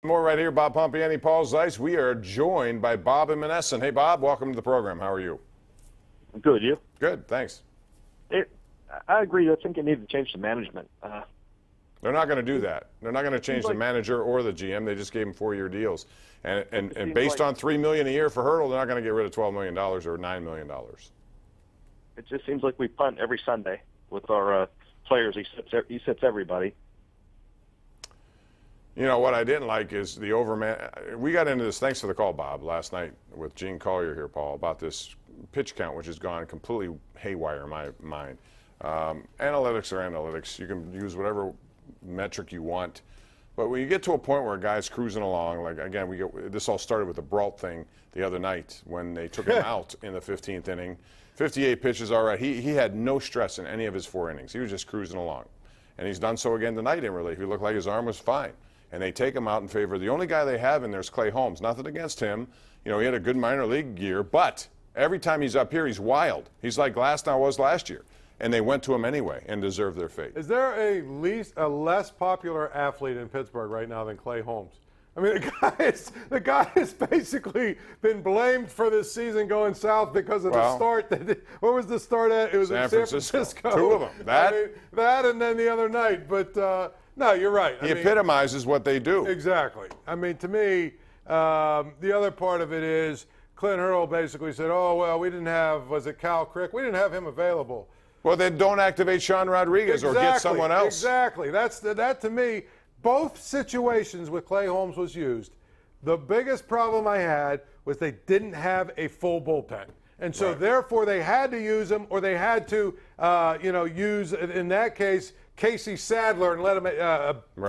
More right here, Bob Pompeani, Paul Zeise. We are joined by Bob and Menneson. Hey, Bob, welcome to the program. How are you? Good, you? Good, thanks. I agree. I think you need to change the management. They're not going to do that. They're not going to change the manager or the GM. They just gave him 4-year deals. And based on $3 million a year for Hurdle, they're not going to get rid of $12 million or $9 million. It just seems like we punt every Sunday with our players. He sits everybody. You know, what I didn't like is the overman. We got into this, thanks for the call, Bob, last night with Gene Collier here, Paul, about this pitch count, which has gone completely haywire in my mind. Analytics are analytics. You can use whatever metric you want. But when you get to a point where a guy's cruising along, like, again, this all started with the Brault thing the other night when they took him out in the 15th inning. 58 pitches, all right. He had no stress in any of his 4 innings. He was just cruising along. And he's done so again tonight in relief. He looked like his arm was fine. And they take him out in favor. The only guy they have in there is Clay Holmes. Nothing against him. You know, he had a good minor league year, but every time he's up here, he's wild. He's like Glasnow was last year. And they went to him anyway and deserved their fate. Is there a less popular athlete in Pittsburgh right now than Clay Holmes? I mean, the guy has basically been blamed for this season going south because of the start. What was the start at? It was in San Francisco. 2 of them. That and then the other night. But no, you're right. He epitomizes what they do. Exactly. I mean, to me, the other part of it is Clint Hurdle basically said, oh, well, we didn't have, was it Cal Crick? We didn't have him available. Well, then don't activate Sean Rodriguez or get someone else. Exactly. That to me, both situations with Clay Holmes was used. The biggest problem I had was they didn't have a full bullpen. And so, therefore, they had to use him, or they had to, use, in that case, Casey Sadler and let him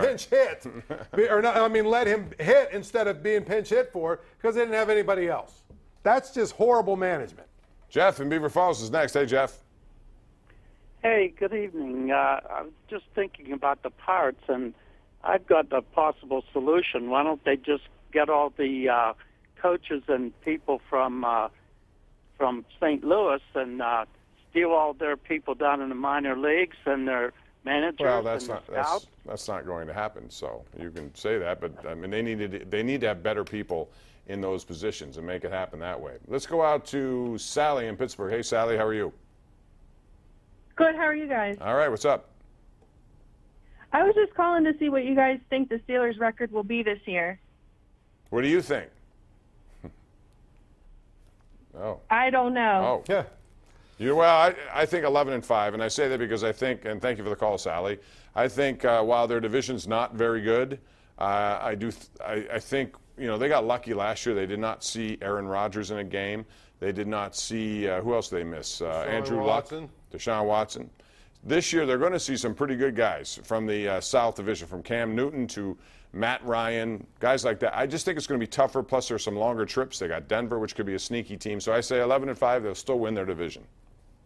pinch hit. Let him hit instead of being pinch hit for it because they didn't have anybody else. That's just horrible management. Jeff in Beaver Falls is next. Hey, Jeff. Hey, good evening. I was just thinking about the Pirates, and I've got a possible solution. Why don't they just get all the coaches and people from St. Louis and steal all their people down in the minor leagues and their managers? Well, that's not going to happen. So you can say that, but I mean they need to have better people in those positions and make it happen that way. Let's go out to Sally in Pittsburgh. Hey, Sally, how are you? Good. How are you guys? All right. What's up? I was just calling to see what you guys think the Steelers' record will be this year. What do you think? Oh. I don't know. Oh. Yeah. Well, I think 11-5, and I say that because I think, and thank you for the call, Sally. I think while their division's not very good, I think they got lucky last year. They did not see Aaron Rodgers in a game. They did not see who else did they miss? Andrew Luck, Deshaun Watson. This year they're going to see some pretty good guys from the South Division, from Cam Newton to Matt Ryan, guys like that. I just think it's going to be tougher. Plus, there's some longer trips. They got Denver, which could be a sneaky team. So I say 11-5. They'll still win their division.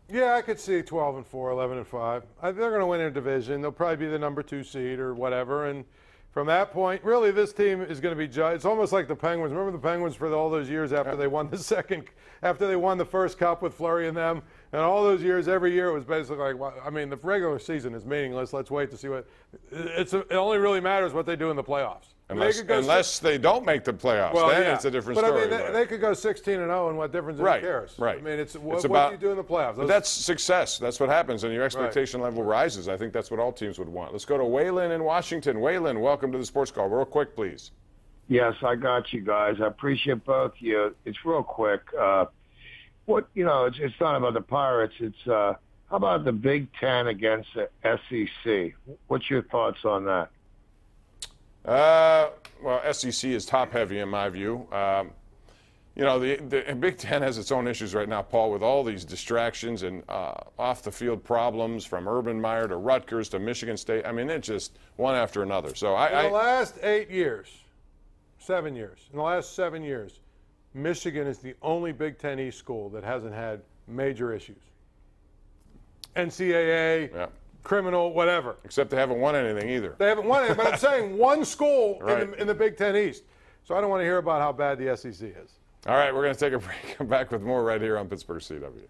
Yeah, I could see 12-4, 11-5. They're going to win their division. They'll probably be the number 2 seed or whatever. And from that point, really, this team is going to be judged. It's almost like the Penguins. Remember the Penguins for all those years after they won the first cup with Fleury and them, and all those years, every year it was basically like, well, I mean, the regular season is meaningless. Let's wait to see what. It only really matters what they do in the playoffs. Unless they don't make the playoffs, then it's a different story. But I mean, they could go 16-0, and what difference who cares? Right. I mean, it's what do you do in the playoffs? But that's success. That's what happens, and your expectation level rises. I think that's what all teams would want. Let's go to Waylon in Washington. Waylon, welcome to the Sports Call. Real quick, please. Yes, I got you guys. I appreciate both of you. It's real quick. It's not about the Pirates. It's how about the Big Ten against the SEC? What's your thoughts on that? Well, SEC is top-heavy in my view. The Big Ten has its own issues right now, Paul, with all these distractions and off-the-field problems from Urban Meyer to Rutgers to Michigan State. I mean, it's just one after another. So in the last 7 years, Michigan is the only Big Ten East school that hasn't had major issues. NCAA, criminal, whatever. Except they haven't won anything either. They haven't won anything, but I'm saying one school in the Big Ten East. So I don't want to hear about how bad the SEC is. All right, we're going to take a break. Come back with more right here on Pittsburgh CW.